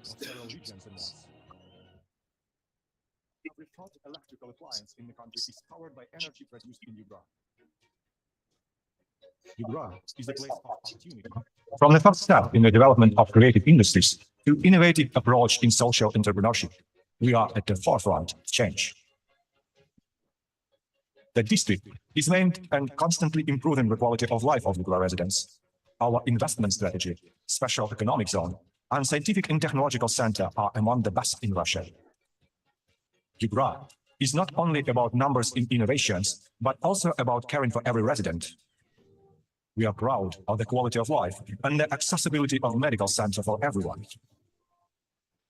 of several regions and more. Every third electrical appliance in the country is powered by energy produced in Ugra'. Ugra' is a place of opportunity. From the first step in the development of creative industries to innovative approach in social entrepreneurship, we are at the forefront of change. The district is named and constantly improving the quality of life of Ugra residents. Our investment strategy, special economic zone, and scientific and technological center are among the best in Russia. Ugra' is not only about numbers in innovations, but also about caring for every resident. We are proud of the quality of life and the accessibility of medical center for everyone.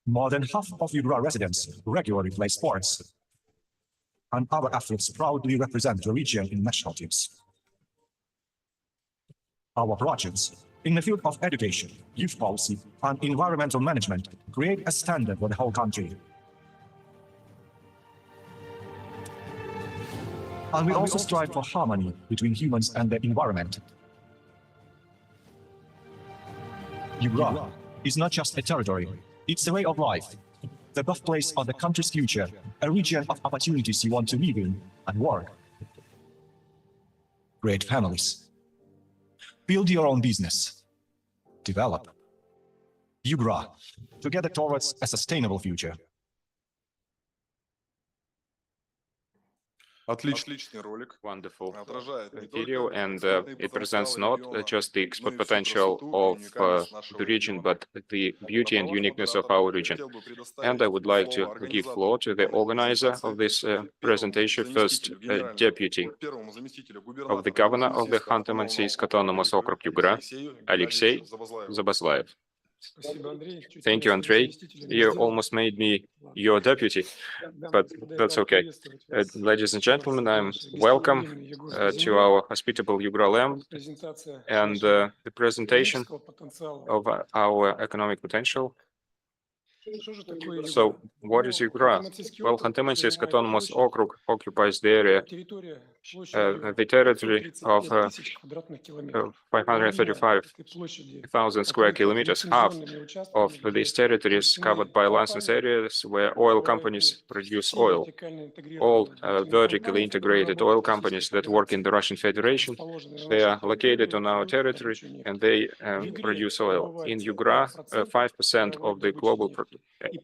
More than half of Ugra residents regularly play sports, and our athletes proudly represent the region in national teams. Our projects in the field of education, youth policy, and environmental management create a standard for the whole country. And we also strive for harmony between humans and the environment. Ugra' is not just a territory, it's a way of life, the birthplace of the country's future, a region of opportunities you want to live in and work. Create families. Build your own business. Develop. Ugra', together towards a sustainable future. Wonderful video, and it presents not just the export potential of the region, but the beauty and uniqueness of our region. And I would like to give floor to the organizer of this presentation, first deputy of the governor of the Khanty-Mansiysk Autonomous Okrug Ugra', Alexey Zabazlayev. Thank you, Andrei. You almost made me your deputy, but that's okay. Ladies and gentlemen, I'm welcome to our hospitable Ugra' land and the presentation of our economic potential. So, what is Ugra'? Well, Khanty-Mansiysk Autonomous Okrug occupies the area, the territory of 535,000 square kilometers. Half of this territory is covered by licensed areas where oil companies produce oil. All vertically integrated oil companies that work in the Russian Federation, they are located on our territory and they produce oil. In Ugra', 5% of the global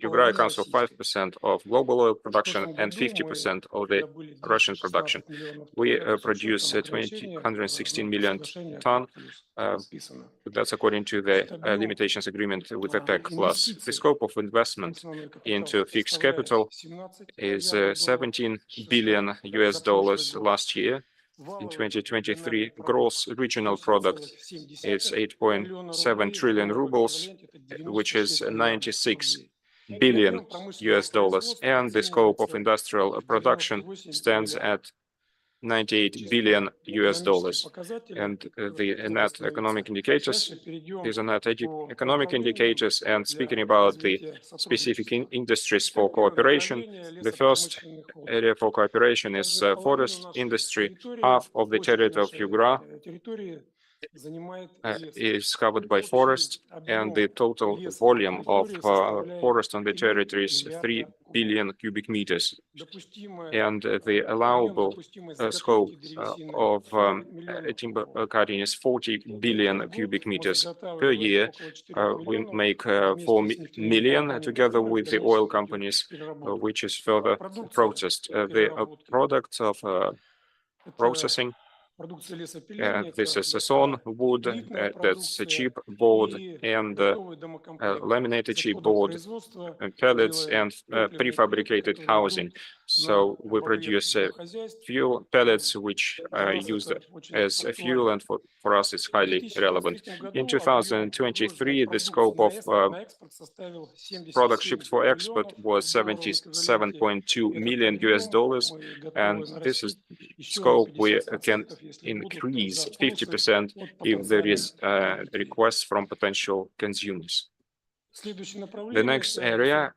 Ugra' accounts for 5% of global oil production and 50% of the Russian production. We produce 116 million ton. That's according to the limitations agreement with OPEC+. The scope of investment into fixed capital is $17 billion last year. In 2023, gross regional product is 8.7 trillion rubles, which is $96 billion, and the scope of industrial production stands at $98 billion. And the net economic indicators, these are net economic indicators, and speaking about the specific industries for cooperation, the first area for cooperation is forest industry. Half of the territory of Ugra' is covered by forest, and the total volume of forest on the territory is 3 billion cubic meters. And the allowable scope of timber cutting is 40 billion cubic meters per year. We make 4 million together with the oil companies, which is further processed. The products of processing, this is sawn wood, that's a cheap board, and laminated cheap board, and pellets, and prefabricated housing. So we produce fuel pellets, which are used as a fuel, and for us it's highly relevant. In 2023, the scope of product shipped for export was $77.2 million, and this is scope we can increase 50% if there is requests from potential consumers. The next area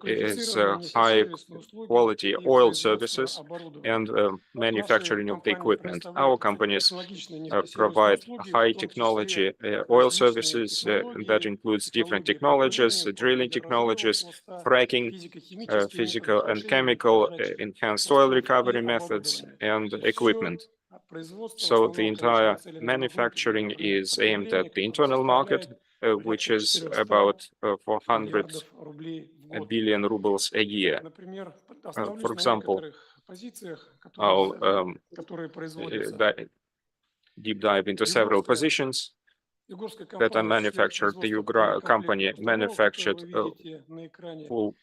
is high-quality oil services and manufacturing of the equipment. Our companies provide high-technology oil services that includes different technologies, drilling technologies, fracking, physical and chemical, enhanced oil recovery methods, and equipment. So the entire manufacturing is aimed at the internal market, which is about 400 billion rubles a year. For example, I'll deep dive into several positions that are manufactured. The Ugra company manufactured full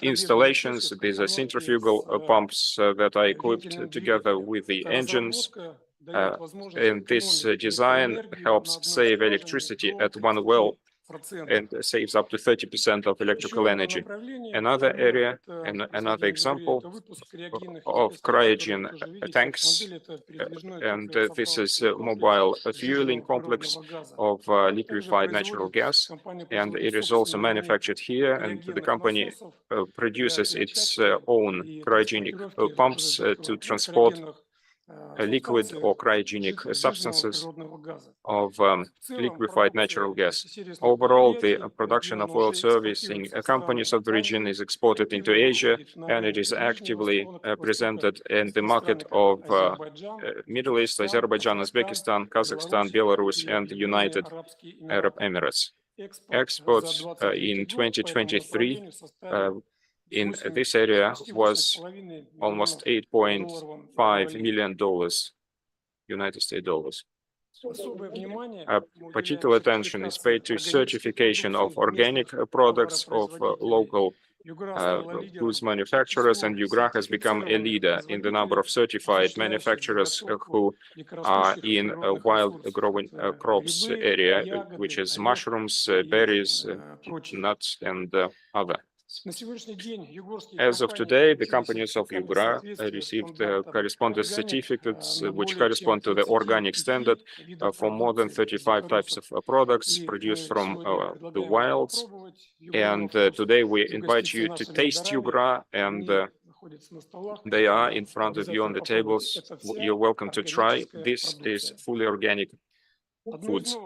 installations. These are centrifugal pumps that are equipped together with the engines. And this design helps save electricity at one well and saves up to 30% of electrical energy. Another area and another example of cryogen tanks, and this is a mobile fueling complex of liquefied natural gas, and it is also manufactured here, and the company produces its own cryogenic pumps to transport liquid or cryogenic substances of liquefied natural gas. Overall, the production of oil servicing companies of the region is exported into Asia, and it is actively presented in the market of Middle East, Azerbaijan, Uzbekistan, Kazakhstan, Belarus, and the United Arab Emirates. Exports in 2023 in this area was almost $8.5 million United States dollars. Particular attention is paid to certification of organic products of local goods manufacturers, and Ugra has become a leader in the number of certified manufacturers who are in a wild growing crops area, which is mushrooms, berries, nuts, and other. As of today, the companies of Ugra received correspondence certificates which correspond to the organic standard for more than 35 types of products produced from the wilds. And today we invite you to taste Ugra, and they are in front of you on the tables. You're welcome to try. This is fully organic foods.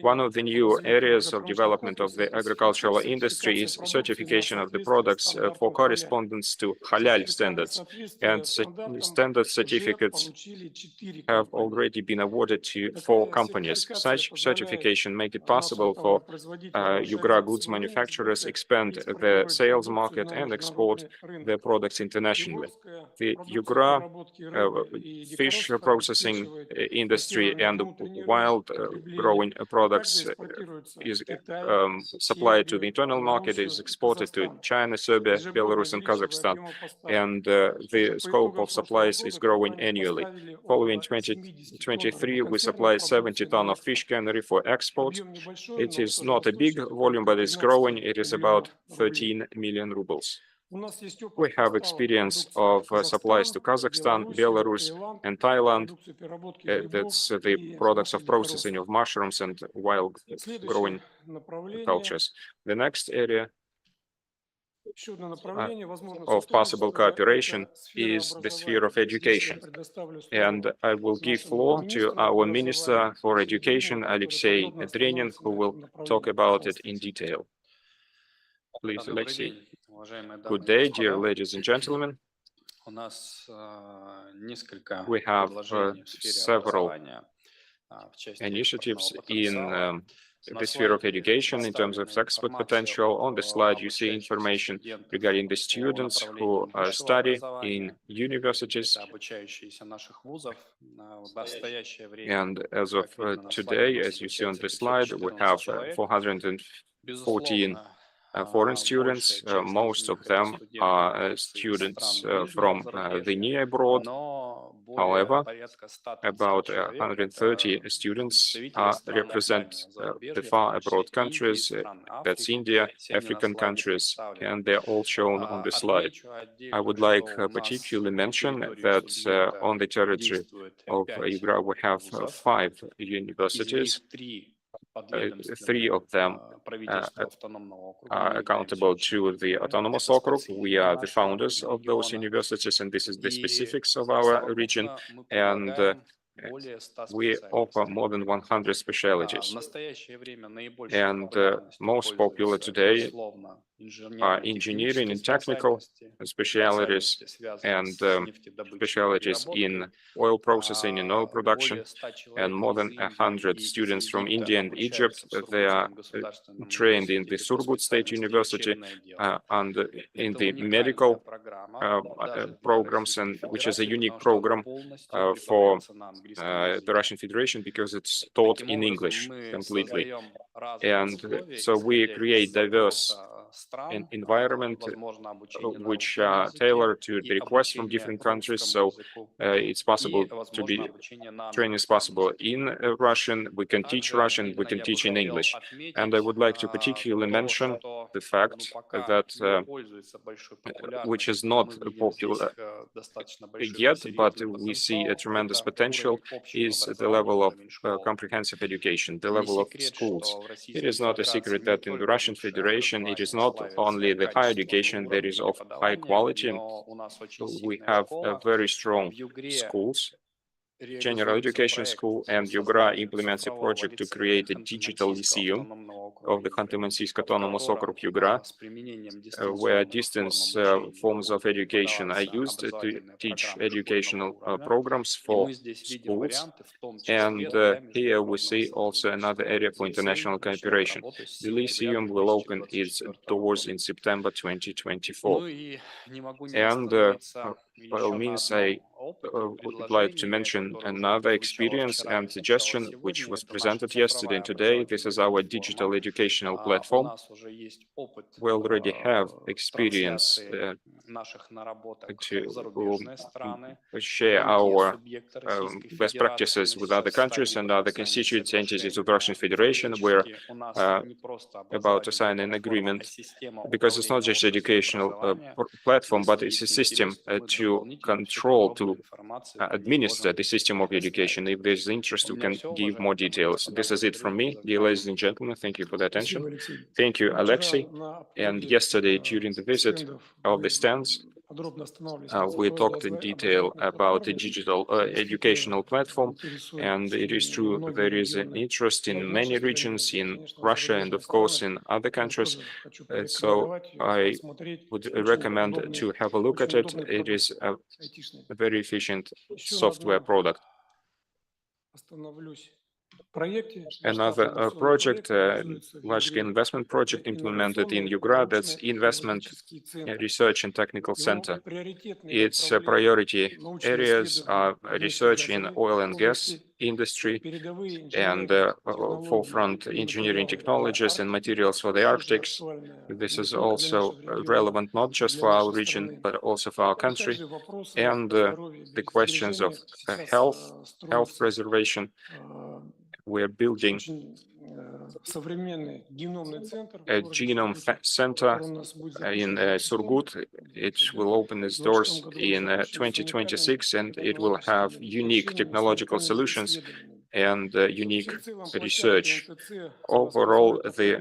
One of the new areas of development of the agricultural industry is certification of the products for correspondence to halal standards, and standard certificates have already been awarded to 4 companies. Such certification make it possible for Ugra goods manufacturers expand their sales market and export their products internationally. The Ugra fish processing industry and wild growing products is supplied to the internal market, is exported to China, Serbia, Belarus, and Kazakhstan, and the scope of supplies is growing annually. Following 2023, we supply 70 tons of fish cannery for export. It is not a big volume, but it's growing. It is about 13 million rubles. We have experience of supplies to Kazakhstan, Belarus, and Thailand. That's the products of processing of mushrooms and wild growing cultures. The next area of possible cooperation is the sphere of education. And I will give floor to our Minister for Education, Alexey Drenin, who will talk about it in detail. Please, Alexey. Good day, dear ladies and gentlemen. We have several initiatives in the sphere of education in terms of export potential. On the slide, you see information regarding the students who study in universities. And as of today, as you see on the slide, we have 414 foreign students. Most of them are students from the near abroad. However, about 130 students represent the far abroad countries. That's India, African countries, and they're all shown on the slide. I would like particularly mention that on the territory of Ugra we have 5 universities. Three of them are accountable to the autonomous okrug. We are the founders of those universities, and this is the specifics of our region. And we offer more than 100 specialties. And most popular today are engineering and technical specialties and specialties in oil processing and oil production. And more than 100 students from India and Egypt, they are trained in the Surgut State University and in the medical programs, and which is a unique program for the Russian Federation because it's taught in English completely. And so we create diverse environment which are tailored to the requests from different countries. So it's possible to be training is possible in Russian. We can teach Russian. We can teach in English. And I would like to particularly mention the fact that which is not popular yet, but we see a tremendous potential, is the level of comprehensive education, the level of schools. It is not a secret that in the Russian Federation, it is not only the higher education that is of high quality. We have very strong schools, general education school, and Ugra implements a project to create a digital lyceum of the Khanty-Mansiysk Autonomous Okrug Ugra, where distance forms of education are used to teach educational programs for schools. And here we see also another area for international cooperation. The lyceum will open its doors in September 2024. And by all means, I would like to mention another experience and suggestion which was presented yesterday and today. This is our digital educational platform. We already have experience to share our best practices with other countries and other constituent entities of the Russian Federation. We're about to sign an agreement because it's not just educational platform, but it's a system to control, to administer the system of education. If there's interest, we can give more details. This is it from me, dear ladies and gentlemen. Thank you for the attention. Thank you, Alexei. And yesterday, during the visit of the stands, we talked in detail about the digital educational platform, and it is true there is an interest in many regions in Russia and of course in other countries. So I would recommend to have a look at it. It is a very efficient software product. Another project, large-scale investment project implemented in Ugra, that's Investment Research and Technical Center. Its priority areas are research in oil and gas industry and forefront engineering technologies and materials for the Arctics. This is also relevant not just for our region, but also for our country. And the questions of health preservation. We're building a genome center in Surgut. It will open its doors in 2026, and it will have unique technological solutions and unique research. Overall, the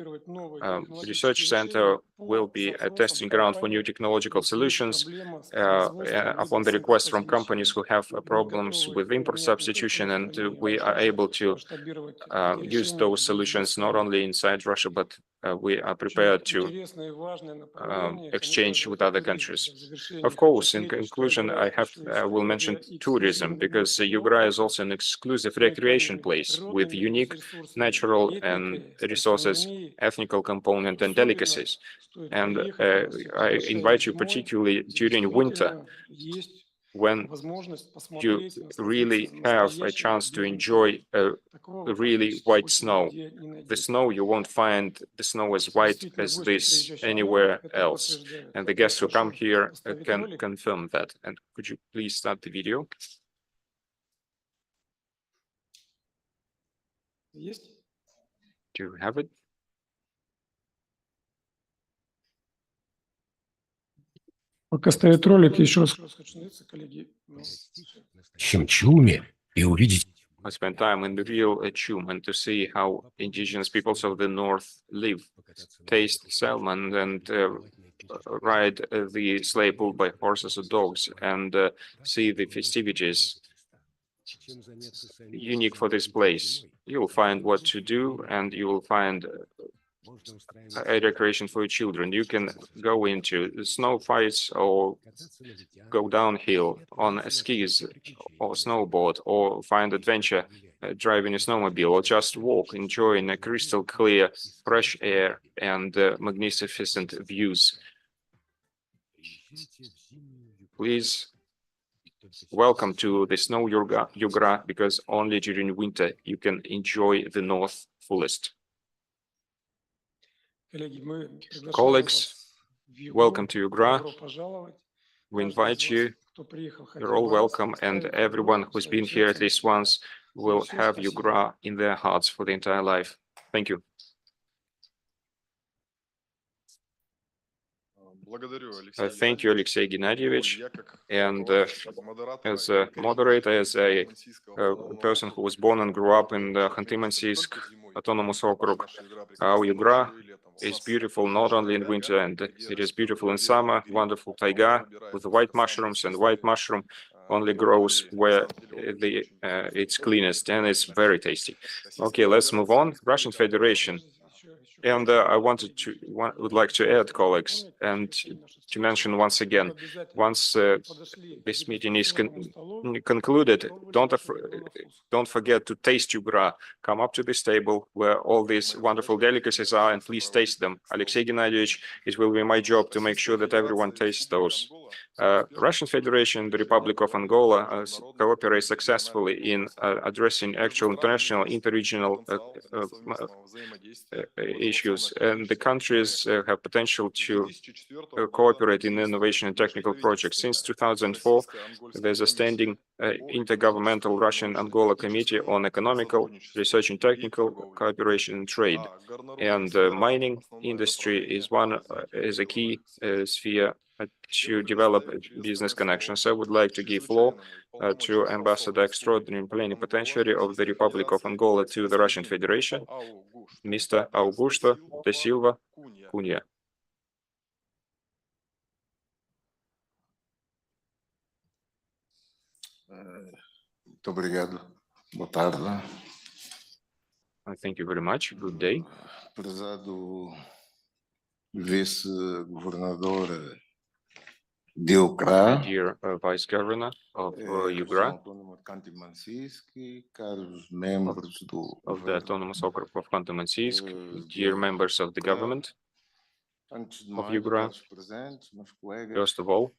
research center will be a testing ground for new technological solutions upon the request from companies who have problems with import substitution, and we are able to use those solutions not only inside Russia, but we are prepared to exchange with other countries. Of course, in conclusion, I will mention tourism, because Ugra is also an exclusive recreation place with unique natural and resources, ethnical component, and delicacies. And I invite you, particularly during winter, when you really have a chance to enjoy really white snow. The snow, you won't find the snow as white as this anywhere else. And the guests who come here can confirm that. And could you please start the video? Do you have it? Пока стоит ролик, еще раз хочу остановиться, коллеги. Чемчуме и увидеть I spent time in the real achievement to see how indigenous peoples of the North live, taste salmon, and ride the sleigh pulled by horses or dogs, and see the festivities unique for this place. You'll find what to do, and you will find a recreation for your children. You can go into snow fights or go downhill on skis or snowboard, or find adventure driving a snowmobile, or just walk, enjoying a crystal clear, fresh air and magnificent views. Please welcome to the snow Ugra, because only during winter you can enjoy the North fullest. Colleagues, welcome to Ugra. We invite you. You're all welcome, and everyone who's been here at least once will have Ugra in their hearts for the entire life. Thank you. Thank you, Alexey Gennadievich. And as a moderator, as a person who was born and grew up in the Khanty-Mansiysk Autonomous Okrug, our Ugra is beautiful not only in winter, and it is beautiful in summer. Wonderful taiga with white mushrooms, and white mushroom only grows where it's cleanest, and it's very tasty. Okay, let's move on. Russian Federation. And I would like to add, colleagues, and to mention once again, once this meeting is concluded, don't forget to taste Ugra. Come up to this table where all these wonderful delicacies are, and please taste them. Alexey Gennadievich, it will be my job to make sure that everyone tastes those. Russian Federation, the Republic of Angola, cooperates successfully in addressing actual international, interregional issues, and the countries have potential to cooperate in innovation and technical projects. Since 2004, there's a standing intergovernmental Russian-Angola Committee on economical, research and technical cooperation and trade. And mining industry is a key sphere to develop business connections. I would like to give floor to Ambassador Extraordinary and Plenipotentiary of the Republic of Angola to the Russian Federation, Mr. Augusto da Silva Cunha. Muito obrigado. Boa tarde. Thank you very much. Good day. Prezado vice-governador de Ugra, dear Vice Governor of Ugra, of the Autonomous Okrug of Khanty-Mansiysk, dear members of the government of Ugra, first of all,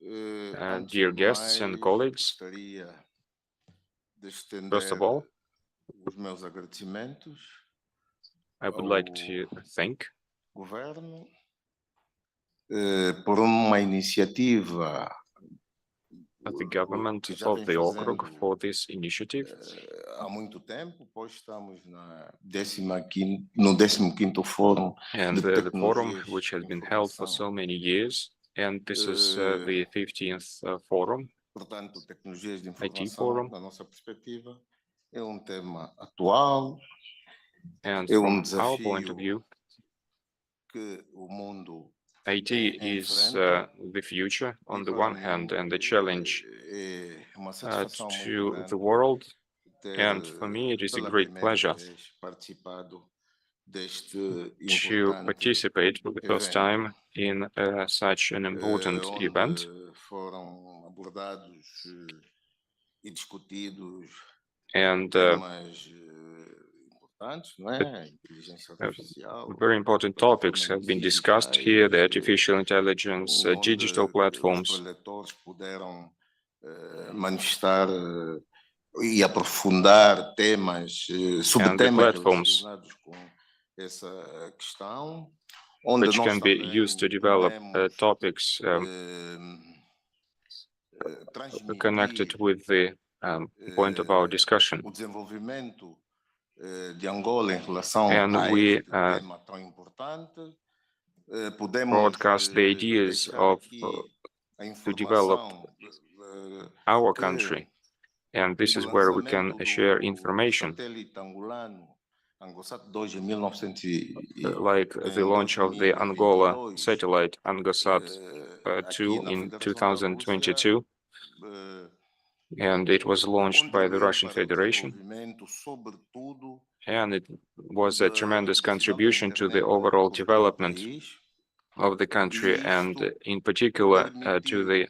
dear guests and colleagues, first of all, I would like to thank por uma iniciativa the government of the Okrug for this initiative. Há muito tempo, pois estamos no 15º Fórum and the forum, which has been held for so many years, and this is the 15th forum, portanto, tecnologias de IT informação, forum, da nossa perspectiva, é tema atual, and é from our desafio point of view, que o mundo IT is the future on the one hand, and the challenge é uma satisfação muito to grande the world, ter, and for me it is a pela great primeira pleasure vez participado deste to importante participate for the first time in such an important onde event, foram abordados e discutidos and temas importantes, não é? Inteligência artificial, very important topics have been discussed here: the artificial intelligence, digital platforms, os preletores puderam manifestar e aprofundar temas, subtemas relacionados com essa questão, onde which nós can be também used to develop pudemos topics connected with the point of our discussion. o desenvolvimento de Angola em relação And a we este tema tão importante. Podemos broadcast the ideas deixar of aqui a to develop informação our que country. And this is where we can share information, like the launch of the Angola satellite Angosat 2 in 2022. And it was launched by the Russian Federation. And it was a tremendous contribution to the overall development of the country, and in particular to the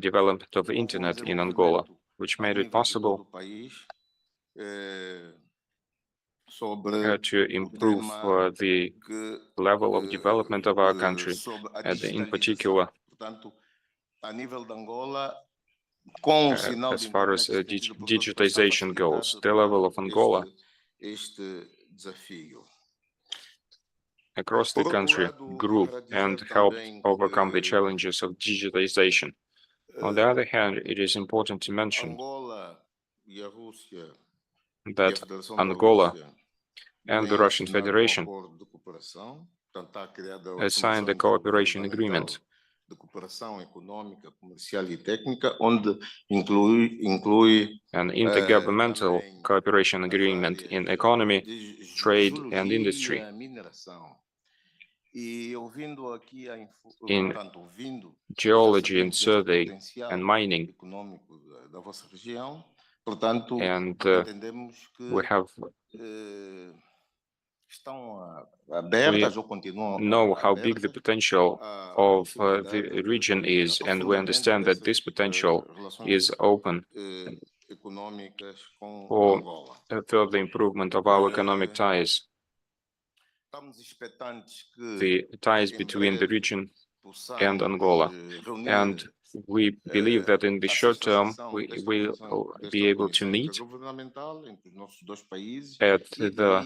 development of the internet in Angola, which made it possible to improve the level of development of our country, and in particular as far as digitization goes. The level of Angola across the country grew and helped overcome the challenges of digitization. On the other hand, it is important to mention that Angola and the Russian Federation signed a cooperation agreement an intergovernmental cooperation agreement in economy, trade, and industry. In geology and survey and mining. And we know how big the potential of the region is, and we understand that this potential is open for further improvement of our economic ties. The ties between the region and Angola. And we believe that in the short term, we will be able to meet at the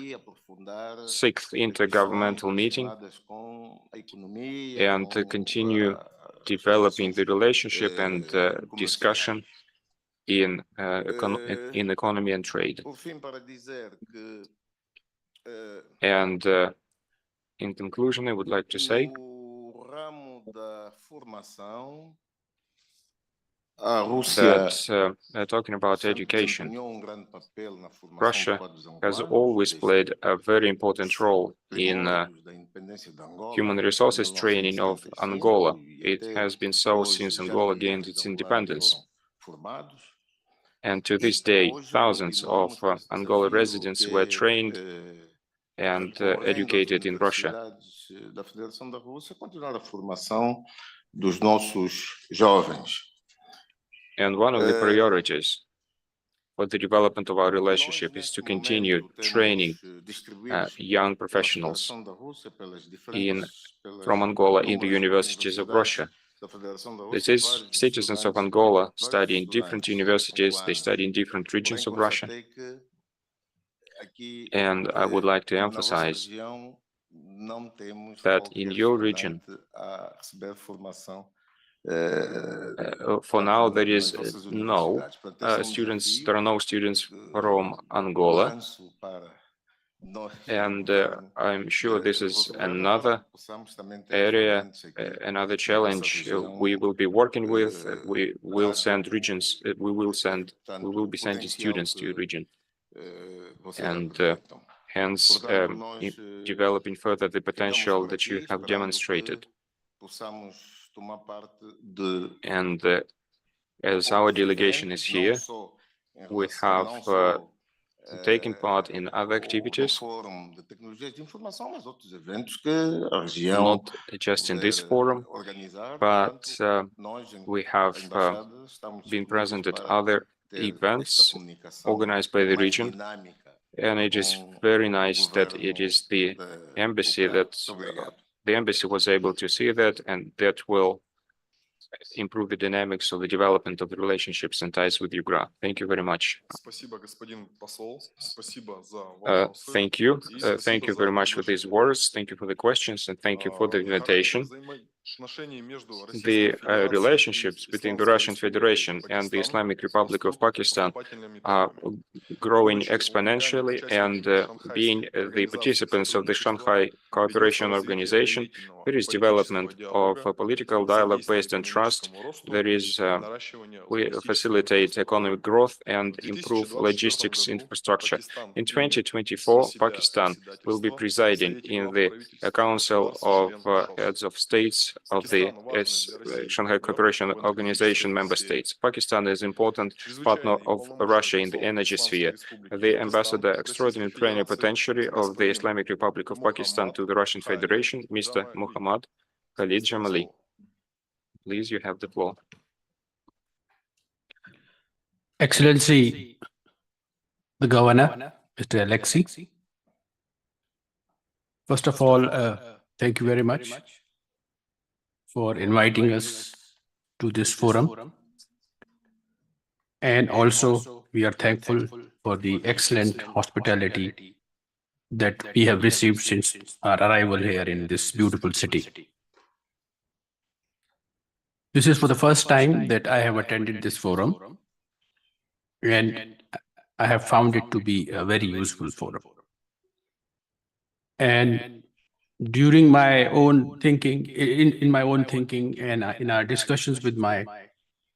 6th intergovernmental meeting and to continue developing the relationship and discussion in economy and trade. And in conclusion, I would like to say that talking about education, Russia has always played a very important role in human resources training of Angola. It has been so since Angola gained its independence. And to this day, thousands of Angola residents were trained and educated in Russia. And one of the priorities for the development of our relationship is to continue training young professionals from Angola in the universities of Russia. This is citizens of Angola study in different universities, they study in different regions of Russia. And I would like to emphasize that in your region, for now, there is no students. There are no students from Angola, and I'm sure this is another area, another challenge we will be working with. We will send regions. We will be sending students to your region, and hence developing further the potential that you have demonstrated. And as our delegation is here, we have taken part in other activities, not just in this forum, but we have been present at other events organized by the region. And it is very nice that it is the embassy that the embassy was able to see that, and that will improve the dynamics of the development of the relationships and ties with Ugra. Thank you very much. Thank you. Thank you very much for these words. Thank you for the questions, and thank you for the invitation. the relationships between the Russian Federation and the Islamic Republic of Pakistan are growing exponentially, and being the participants of the Shanghai Cooperation Organization, there is development of a political dialogue based on trust. There is we facilitate economic growth and improve logistics infrastructure. In 2024, Pakistan will be presiding in the Council of Heads of States of the Shanghai Cooperation Organization member states. Pakistan is an important partner of Russia in the energy sphere. The Ambassador Extraordinary Plenipotentiary of the Islamic Republic of Pakistan to the Russian Federation, Mr. Muhammad Khalid Jamali. Please, you have the floor. Excellency, the Governor, Mr. Alexei. First of all, thank you very much for inviting us to this forum. And also, we are thankful for the excellent hospitality that we have received since our arrival here in this beautiful city. This is for the first time that I have attended this forum, and I have found it to be a very useful forum. And during my own thinking, in my own thinking, and in our discussions with my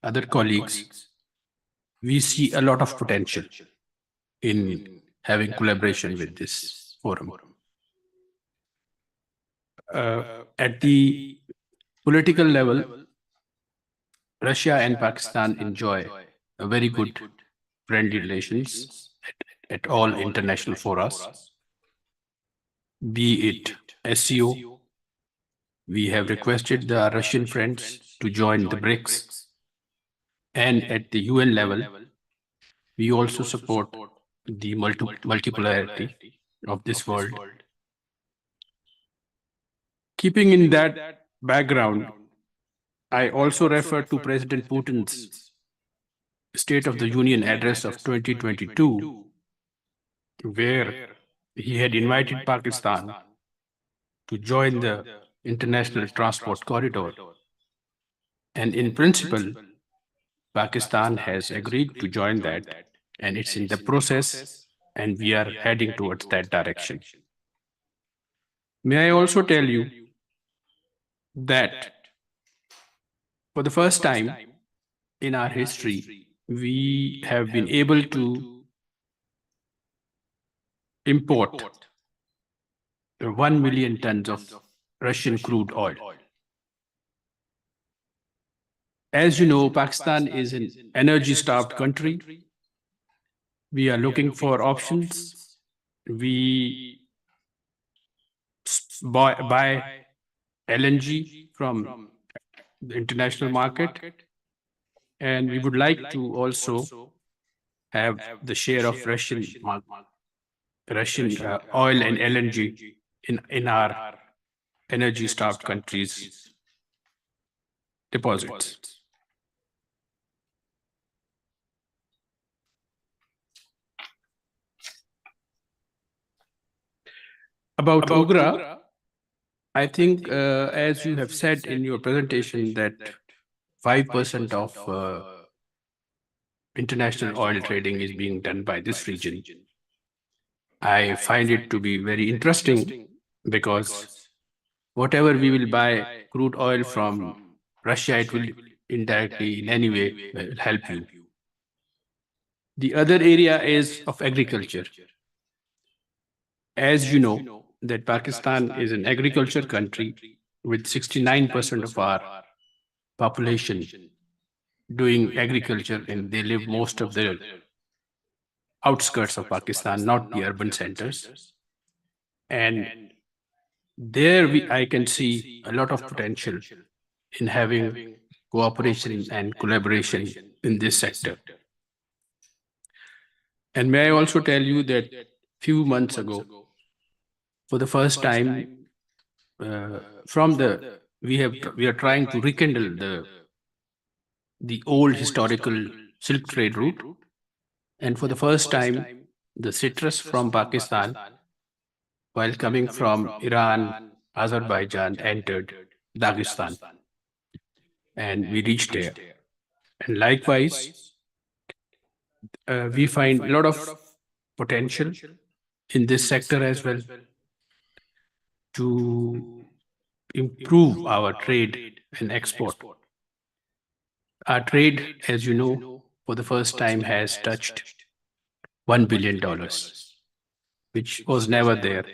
other colleagues, we see a lot of potential in having collaboration with this forum. At the political level, Russia and Pakistan enjoy a very good friendly relations at all international forums. Be it SCO, we have requested the Russian friends to join the BRICS, and at the UN level, we also support the multipolarity of this world. Keeping in that background, I also refer to President Putin's State of the Union address of 2022, where he had invited Pakistan to join the International Transport Corridor. And in principle, Pakistan has agreed to join that, and it's in the process, and we are heading towards that direction. May I also tell you that for the first time in our history, we have been able to import 1 million tons of Russian crude oil. As you know, Pakistan is an energy-starved country. We are looking for options. We buy LNG from the international market, and we would like to also have the share of Russian oil and LNG in our energy-starved countries' deposits. About Ugra, I think, as you have said in your presentation, that 5% of international oil trading is being done by this region. I find it to be very interesting because whatever we will buy crude oil from Russia, it will indirectly in any way help you. The other area is of agriculture. As you know, that Pakistan is an agriculture country with 69% of our population doing agriculture, and they live most of the outskirts of Pakistan, not the urban centers. And there I can see a lot of potential in having cooperation and collaboration in this sector. And may I also tell you that few months ago, for the first time, we are trying to rekindle the old historical silk trade route, and for the first time, the citrus from Pakistan, while coming from Iran, Azerbaijan, entered Dagestan. And we reached there. And likewise, we find a lot of potential in this sector as well to improve our trade and export. Our trade, as you know, for the first time has touched $1 billion, which was never there.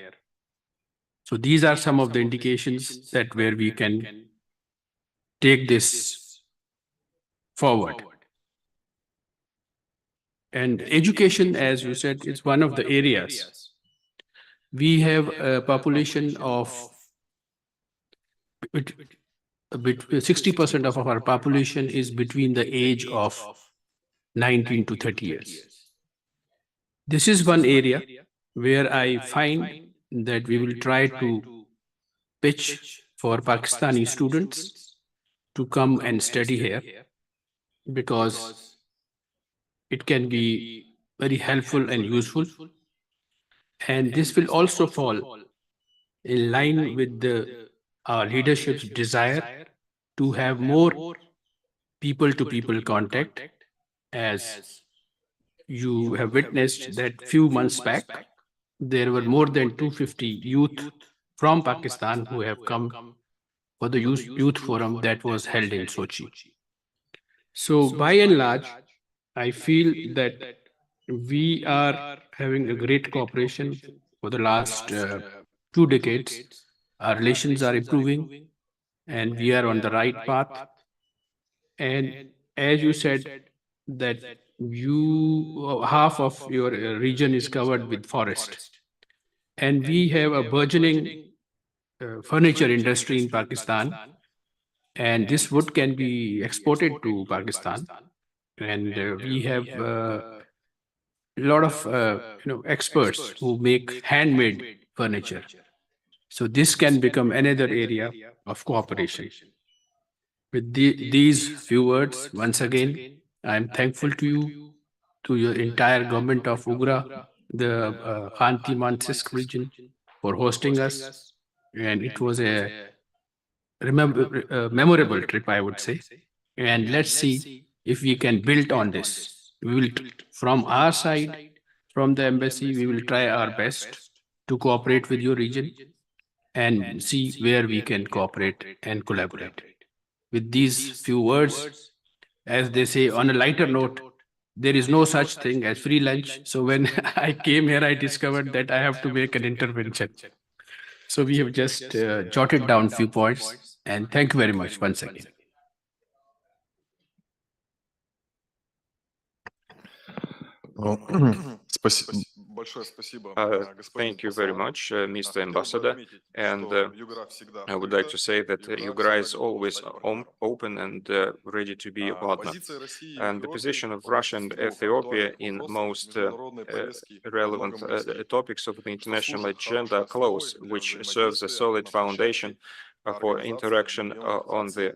So these are some of the indications that where we can take this forward. And education, as you said, is one of the areas. We have a population of 60% of our population is between the age of 19 to 30 years. This is one area where I find that we will try to pitch for Pakistani students to come and study here, because it can be very helpful and useful. And this will also fall in line with our leadership's desire to have more people-to-people contact, as you have witnessed that few months back, there were more than 250 youth from Pakistan who have come for the youth forum that was held in Sochi. So by and large, I feel that we are having a great cooperation for the last 2 decades. Our relations are improving and we are on the right path. And as you said, that half of your region is covered with forest. And we have a burgeoning furniture industry in Pakistan. And this wood can be exported to Pakistan. And we have a lot of experts who make handmade furniture. So this can become another area of cooperation. With these few words, once again, I am thankful to you, to your entire government of Ugra, the Khanti Mansisk region, for hosting us. And it was a memorable trip, I would say. And let's see if we can build on this. We will, from our side, from the embassy, we will try our best to cooperate with your region and see where we can cooperate and collaborate. With these few words, as they say, on a lighter note, there is no such thing as free lunch. So when I came here, I discovered that I have to make an intervention. So we have just jotted down a few points, and thank you very much once again. Thank you very much, Mr. Ambassador. And I would like to say that Ugra'S is always open and ready to be a partner. And the position of Russia and Ethiopia in most relevant topics of the international agenda are close, which serves a solid foundation for interaction on the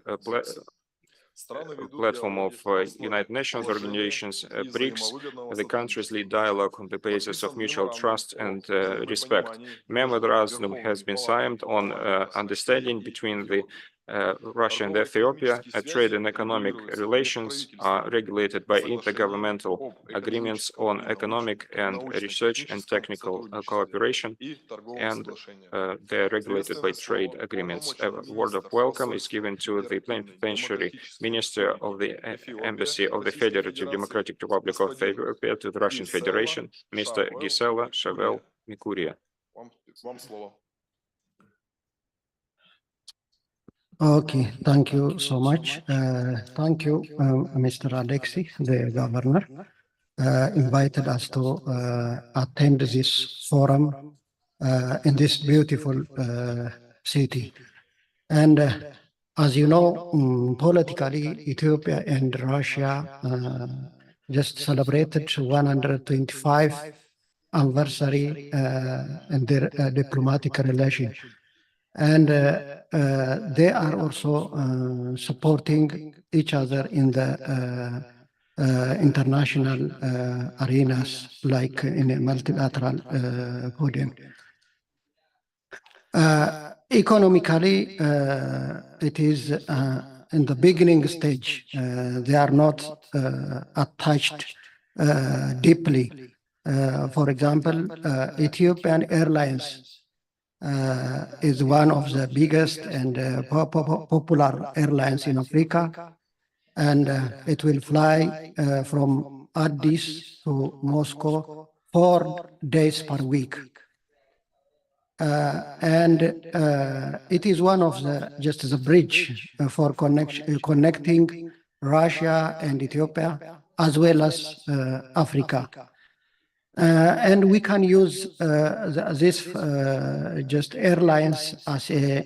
platform of United Nations organizations, BRICS. The countries lead dialogue on the basis of mutual trust and respect. Memorandum has been signed on understanding between the Russia and Ethiopia. Trade and economic relations are regulated by intergovernmental agreements on economic and research and technical cooperation, and they are regulated by trade agreements. A word of welcome is given to the plenipotentiary Minister of the Embassy of the Federative Democratic Republic of Ethiopia to the Russian Federation, Mr. Gisela Shavel Mikuria. Okay, thank you so much. Thank you, Mr. Alexi, the governor, invited us to attend this forum in this beautiful city. And as you know, politically, Ethiopia and Russia just celebrated 125th anniversary in their diplomatic relation. And they are also supporting each other in the international arenas, like in a multilateral podium. Economically, it is in the beginning stage. They are not attached deeply. For example, Ethiopian Airlines is one of the biggest and popular airlines in Africa, and it will fly from Addis to Moscow 4 days per week. It is one of the just the bridge for connecting Russia and Ethiopia as well as Africa. And we can use this just airlines as a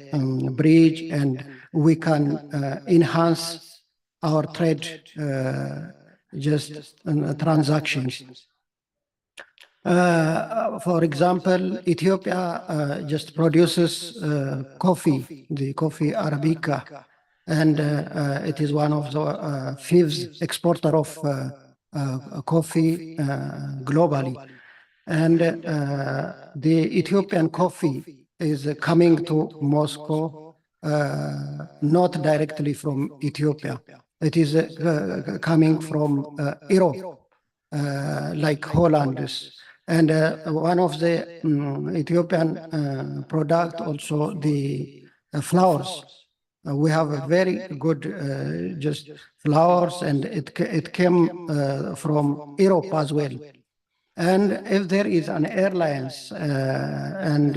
bridge, and we can enhance our trade transactions. For example, Ethiopia just produces coffee, the coffee Arabica, and it is one of the fifth exporter of coffee globally. And the Ethiopian coffee is coming to Moscow not directly from Ethiopia. It is coming from Europe, like Holland. And one of the Ethiopian product also the flowers. We have a very good just flowers, and it came from Europe as well. And if there is an airlines and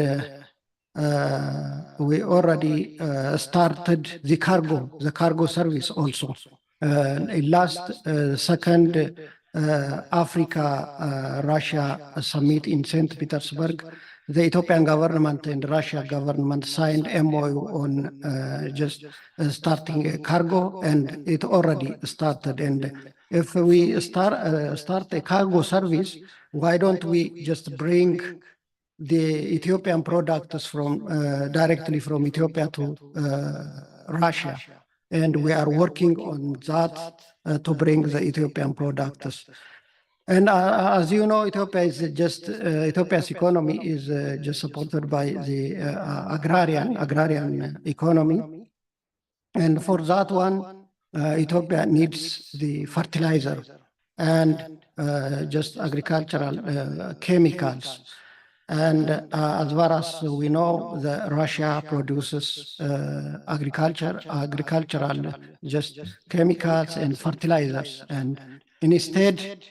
we already started the cargo service also. Last second Africa-Russia summit in St. Petersburg, the Ethiopian government and Russia government signed MOU on just starting a cargo, and it already started. And if we start a cargo service, why don't we just bring the Ethiopian products from directly from Ethiopia to Russia? And we are working on that to bring the Ethiopian products. And as you know, Ethiopia is just Ethiopia's economy is just supported by the agrarian economy, and for that one, Ethiopia needs the fertilizer and just agricultural chemicals. And as far as we know, Russia produces agricultural just chemicals and fertilizers, and instead,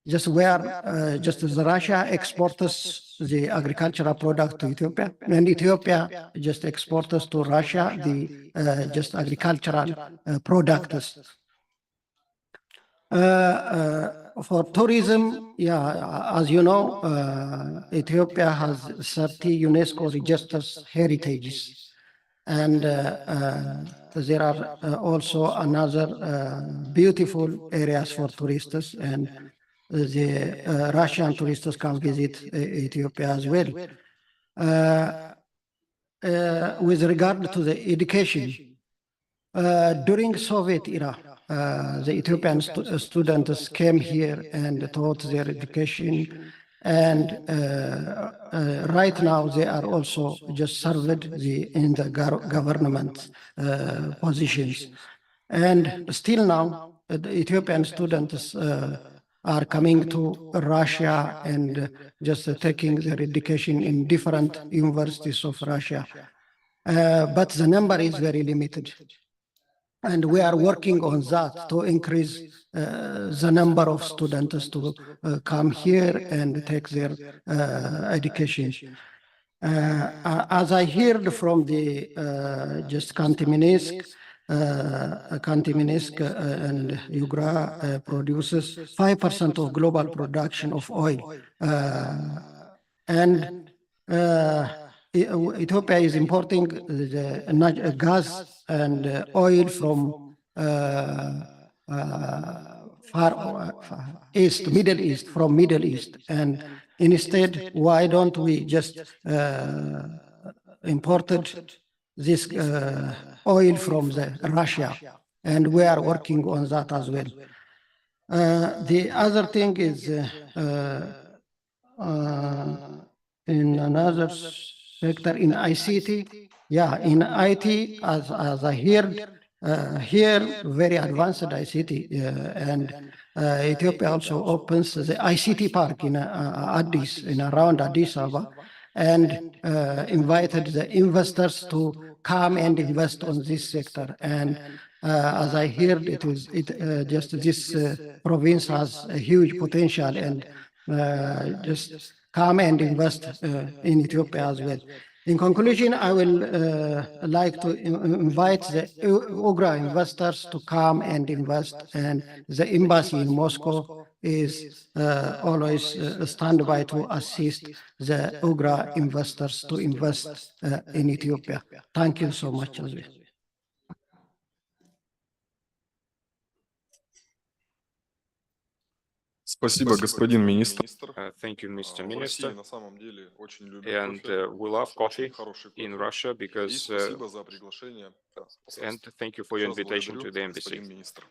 just where just as Russia exports the agricultural product to Ethiopia, and Ethiopia just exports to Russia the just agricultural products. For tourism, yeah, as you know, Ethiopia has 30 UNESCO registers heritages, and there are also another beautiful areas for tourists, and the Russian tourists can visit Ethiopia as well. With regard to the education, during Soviet era, the Ethiopian students came here and taught their education, and right now they are also just served in the government positions. And still now, the Ethiopian students are coming to Russia and just taking their education in different universities of Russia. But the number is very limited. And we are working on that to increase the number of students to come here and take their education. As I heard from the just Kanti-Minsk and Ugra'S produces 5% of global production of oil. And Ethiopia is importing the gas and oil from Middle East. And instead, why don't we just imported this oil from Russia? And we are working on that as well. The other thing is in another sector in ICT, Yeah, in IT, as I heard, here very advanced ICT, and Ethiopia also opens the ICT park in Addis, in around Addis Ababa, and invited the investors to come and invest on this sector. And as I heard, just this province has a huge potential, and just come and invest in Ethiopia as well. In conclusion, I will like to invite the Ugra investors to come and invest, and the embassy in Moscow is always standby to assist the Ugra investors to invest in Ethiopia. Thank you so much as well. Спасибо, господин министр. Thank you, Mr. В России Minister. на самом деле очень любят And кофе. we love coffee Очень хороший in кофе. Russia И because, спасибо за приглашение. Да, and пожалуйста. thank you for your Еще раз invitation to благодарю, the embassy. господин министр.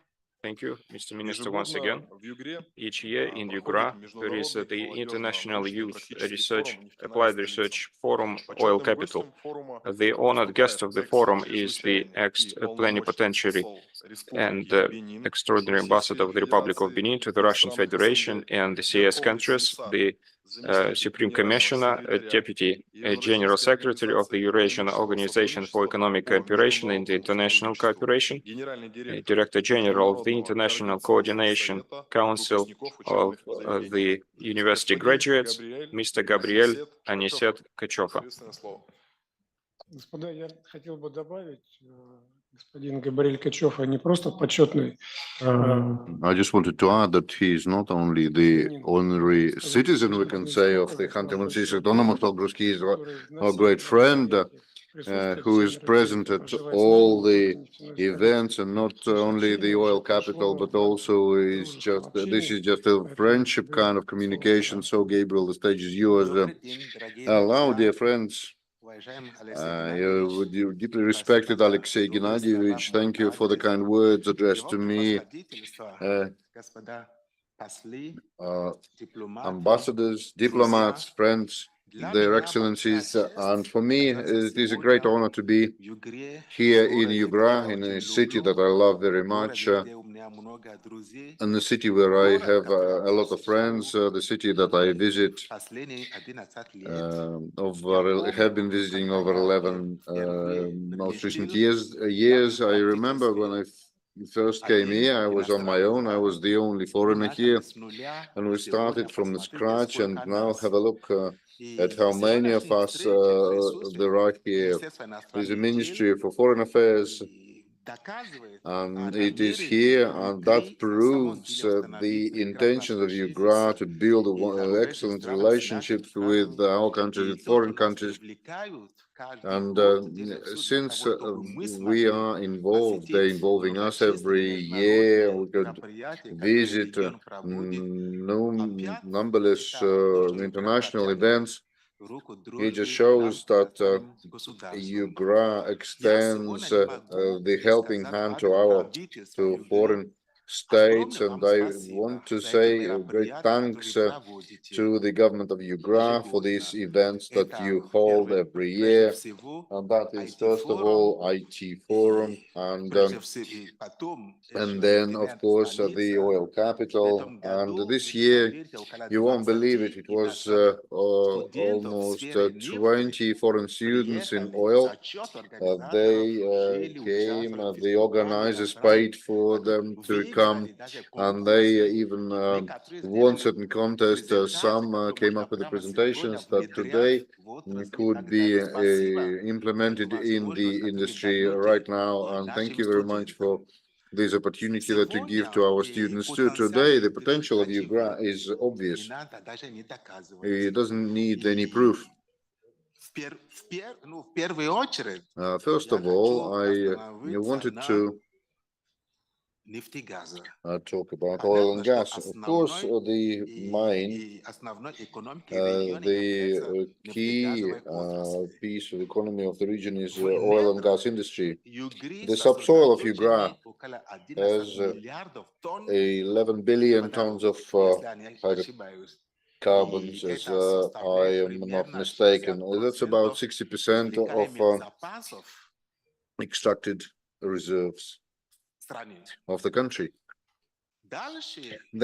Thank you, Mr. Minister, once again. Ежегодно в Югре Each year in проходит Ugra, there is the международный International молодежно-научный Youth практический Research, форум «Нефтяная Applied столица». Research Forum, Oil Почетным Capital. гостем форума The honored guest of the forum is the чрезвычайный и ex-plenipotentiary полномочный посол and Республики Бенин, extraordinary ambassador of the Republic of Benin to the Russian Federation and the CS countries, the Supreme Commissioner, Deputy General Secretary of the Eurasian Organization for Economic Cooperation and International Cooperation, Director General of the International Coordination Council of the University Graduates, Mr. Gabriel Aniset Kachova. Господа, я хотел бы добавить, господин Габриэль Качев, не просто почетный. I just wanted to add that he is not only the honorary citizen, we can say, of the Khanty-Mansiysk Autonomous Okrug, he is our great friend who is present at all the events, and not only the oil capital, but also is just, this is just a friendship kind of communication. So Gabriel, the stage is yours. Hello, dear friends. You deeply respected Alexei Gennadievich. Thank you for the kind words addressed to me. Ambassadors, diplomats, friends, their excellencies, and for me, it is a great honor to be here in Ugra, in a city that I love very much, and the city where I have a lot of friends, the city that I visit, have been visiting over 11 most recent years. I remember when I first came here, I was on my own. I was the only foreigner here, and we started from the scratch. And now have a look at how many of us there are here. There's a Ministry for Foreign Affairs, and it is here, and that proves the intention of Ugra to build excellent relationships with our countries, with foreign countries. And since we are involved, they're involving us every year. We could visit numberless international events. It just shows that Ugra extends the helping hand to foreign states, and I want to say great thanks to the government of Ugra for these events that you hold every year, and that is first of all IT Forum, and then of course the oil capital. And this year, you won't believe it, it was almost 20 foreign students in oil. They came, the organizers paid for them to come, and they even won certain contests. Some came up with the presentations that today could be implemented in the industry right now. And thank you very much for this opportunity that you give to our students too. Today, the potential of Ugra is obvious. It doesn't need any proof. First of all, I wanted to talk about oil and gas. Of course, the key piece of the economy of the region is oil and gas industry. The subsoil of Ugra has 11 billion tons of carbons, as I am not mistaken. That's about 60% of extracted reserves of the country.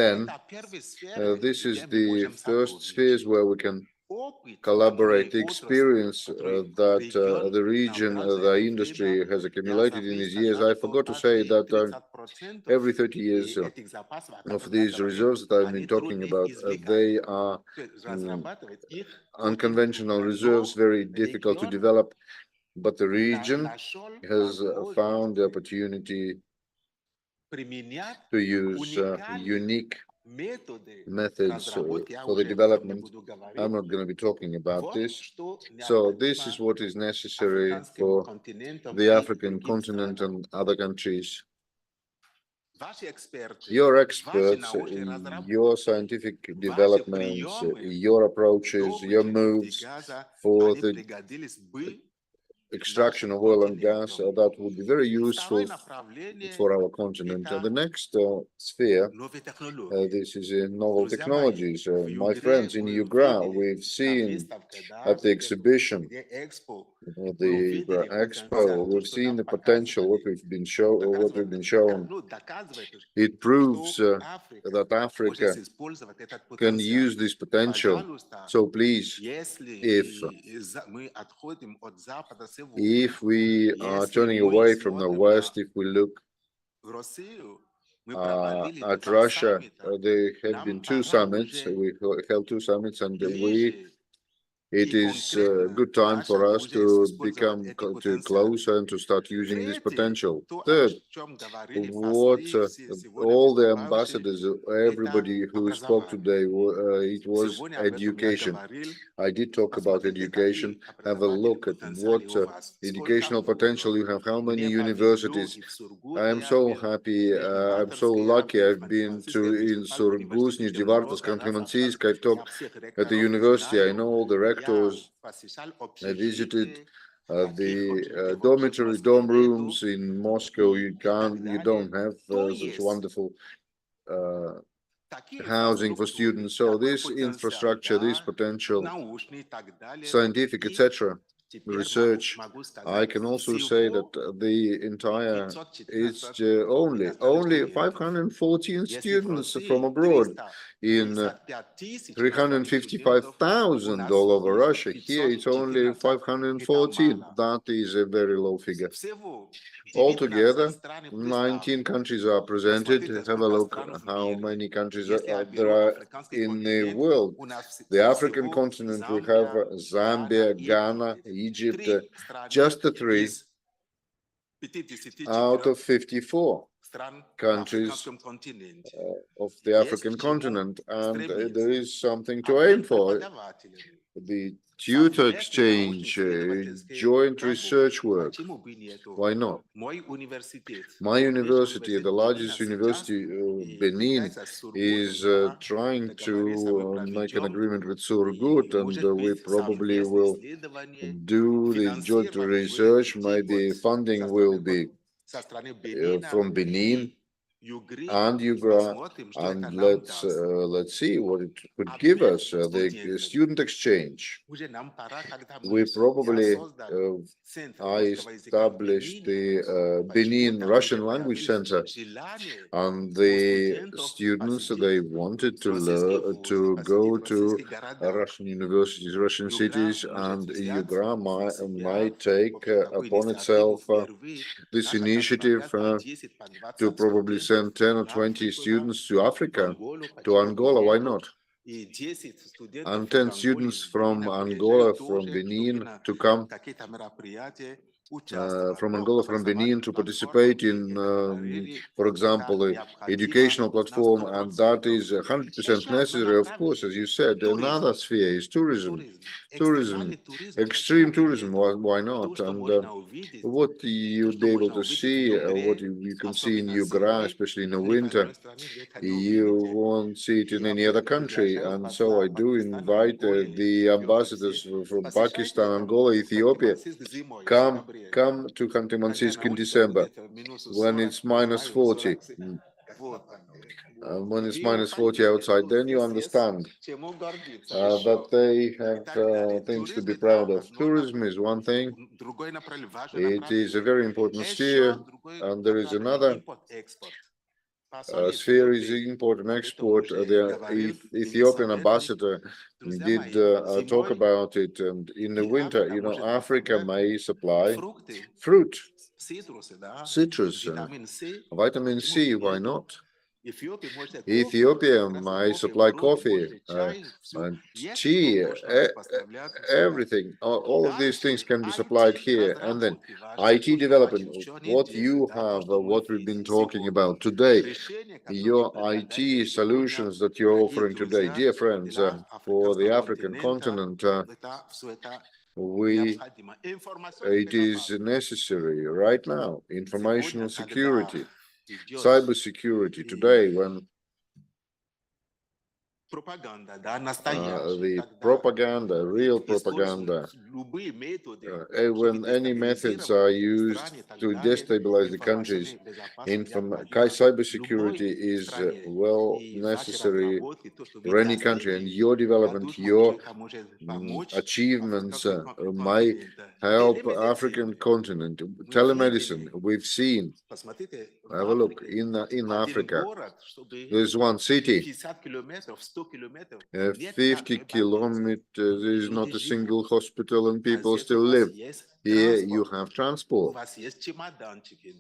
Then this is the first spheres where we can collaborate the experience that the region, the industry has accumulated in these years. I forgot to say that every 30 years of these reserves that I've been talking about, they are unconventional reserves, very difficult to develop, but the region has found the opportunity to use unique methods for the development. I'm not going to be talking about this. So this is what is necessary for the African continent and other countries. Your experts, your scientific developments, your approaches, your moves for the extraction of oil and gas, that would be very useful for our continent. The next sphere, this is in novel technologies. My friends in Ugra'S, we've seen at the exhibition, the Expo, we've seen the potential, what we've been shown. It proves that Africa can use this potential. So please, if we are turning away from the West, if we look at Russia, there have been two summits. We held two summits, and it is a good time for us to become closer and to start using this potential. Third, what all the ambassadors, everybody who spoke today, it was education. I did talk about education. Have a look at what educational potential you have, how many universities. I am so happy, I'm so lucky. I've been in Surgut, Nizhnevartovsk, Khanty-Mansiysk. I've talked at the university. I know all the rectors. I visited the dorm rooms in Moscow. You don't have such wonderful housing for students. So this infrastructure, this potential, scientific, etc., research, I can also say that the entire is only 514 students from abroad in 355,000 all over Russia. Here it's only 514. That is a very low figure. Altogether, 19 countries are presented. Have a look how many countries there are in the world. The African continent, we have Zambia, Ghana, Egypt, just the three out of 54 countries of the African continent, and there is something to aim for. The tutor exchange, joint research work. Why not? My university, the largest university, Benin, is trying to make an agreement with Surgut, and we probably will do the joint research. Maybe funding will be from Benin and Ugra'S, and let's see what it could give us. The student exchange. We probably I established the Benin Russian Language Center, and the students, they wanted to learn, to go to Russian universities, Russian cities, and Ugra'S might take upon itself this initiative to probably send 10 or 20 students to Africa, to Angola. Why not? And 10 students from Angola, from Benin, to come from Angola, from Benin, to participate in, for example, the educational platform, and that is 100% necessary, of course, as you said. Another sphere is tourism, extreme tourism. Why not? And what you'll be able to see, what you can see in Ugra'S, especially in the winter, you won't see it in any other country. And so I do invite the ambassadors from Pakistan, Angola, Ethiopia, come to Khanty-Mansiysk in December when it's -40. when it's minus 40 outside, then you understand that they have things to be proud of. Tourism is one thing. It is a very important sphere, and there is another sphere is import and export. The Ethiopian ambassador did talk about it, and in the winter, Africa may supply fruit, citrus, vitamin C, why not? Ethiopia might supply coffee, and tea, everything. All of these things can be supplied here. And then IT development, what you have, what we've been talking about today, your IT solutions that you're offering today, dear friends, for the African continent, it is necessary right now. Informational security, cybersecurity today, when the propaganda, real propaganda, when any methods are used to destabilize the countries, cybersecurity is well necessary for any country, and your development, your achievements might help African continent. Telemedicine, we've seen. Have a look in Africa. There's one city, 50 kilometers, there is not a single hospital and people still live. Here you have transport.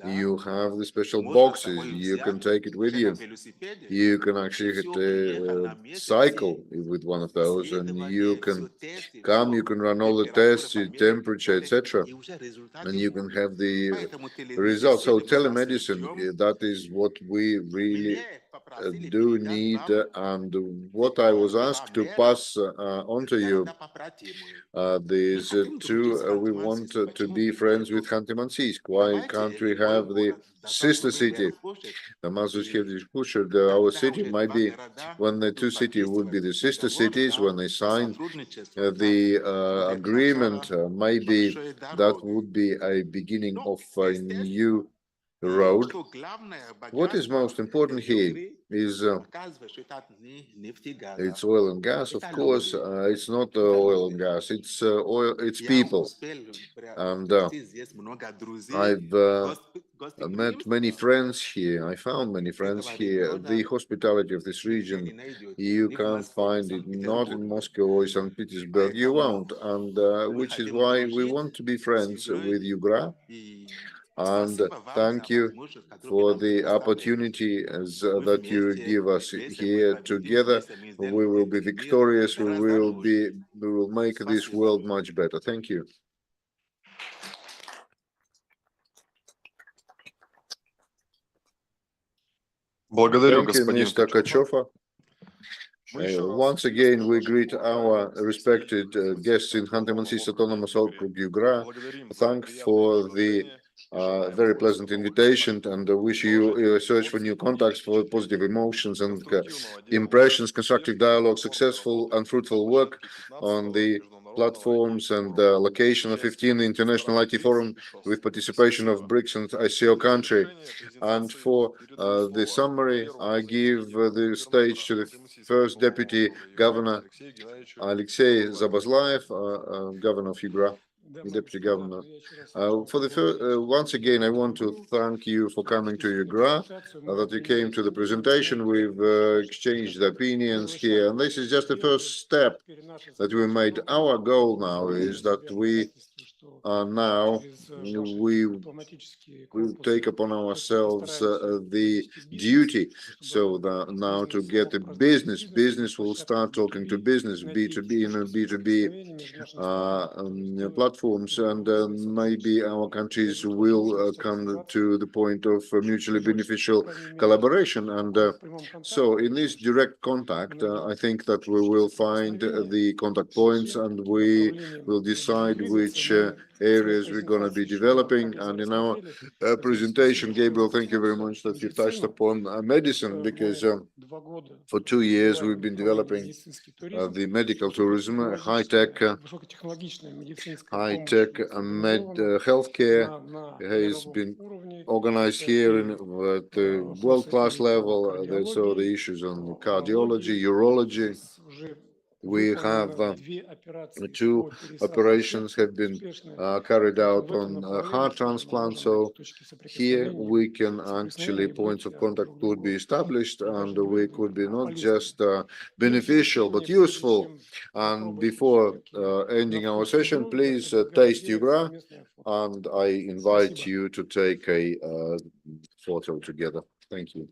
You have the special boxes, you can take it with you. You can actually cycle with one of those, and you can come, you can run all the tests, your temperature, etc. And you can have the results. So telemedicine, that is what we really do need, and what I was asked to pass on to you, these two, we want to be friends with Khanty-Mansiysk. Why can't we have the sister city? Our city might be, when the two cities would be the sister cities, when they sign the agreement, maybe that would be a beginning of a new road. What is most important here is it's oil and gas, of course. It's not oil and gas, it's oil, it's people. And I've met many friends here. I found many friends here. The hospitality of this region, you can't find it, not in Moscow or St. Petersburg, you won't. And which is why we want to be friends with Ugra'S. And thank you for the opportunity that you give us here. Together we will be victorious. We will make this world much better. Thank you. Благодарю, Thank you, господин Mr. Kachova. Once again, we greet our respected guests in Khanty-Mansiysk Autonomous Okrug Ugra'S. Thank for the very pleasant invitation, and wish you a search for new contacts, for positive emotions and impressions, constructive dialogue, successful and fruitful work on the platforms and location of 15 International IT Forum with participation of BRICS and ICO country. And for the summary, I give the stage to the first Deputy Governor Alexey Zabazlayev, Governor of Ugra'S. Deputy Governor. Once again, I want to thank you for coming to Ugra'S, that you came to the presentation. We've exchanged opinions here, and this is just the first step that we made. Our goal now is that we will take upon ourselves the duty, so that now to get the business will start talking to business, B2B and B2B platforms, and maybe our countries will come to the point of mutually beneficial collaboration. And so in this direct contact, I think that we will find the contact points, and we will decide which areas we're going to be developing. And in our presentation, Gabriel, thank you very much that you touched upon medicine, because for 2 years we've been developing the medical tourism, high-tech healthcare has been organized here at the world-class level. That's all the issues on cardiology, urology. We have two operations have been carried out on heart transplant. So here we can actually points of contact could be established, and we could be not just beneficial but useful. And before ending our session, please taste Ugra, and I invite you to take a photo together. Thank you.